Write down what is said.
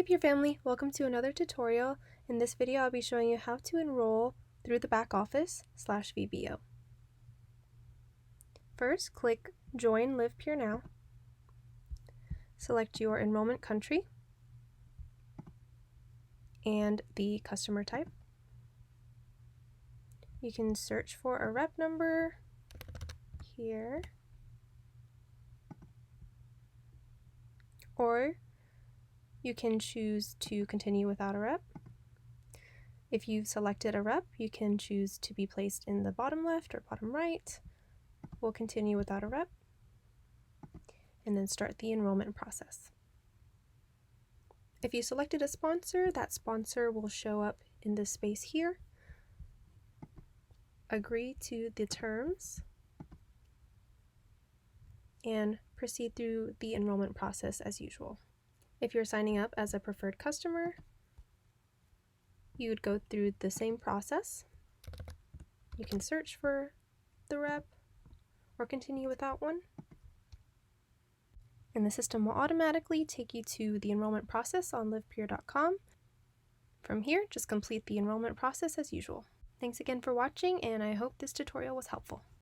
Hey Peer Family, welcome to another tutorial. In this video I'll be showing you how to enroll through the back office / VBO. First, click Join Live Peer Now. Select your enrollment country and the customer type. You can search for a rep number here, or you can choose to continue without a rep. If you've selected a rep, you can choose to be placed in the bottom left or bottom right. We'll continue without a rep, and then start the enrollment process. If you selected a sponsor, that sponsor will show up in this space here. Agree to the terms and proceed through the enrollment process as usual. If you're signing up as a preferred customer, you would go through the same process. You can search for the rep or continue without one, and the system will automatically take you to the enrollment process on livepeer.com. From here, just complete the enrollment process as usual. Thanks again for watching, and I hope this tutorial was helpful.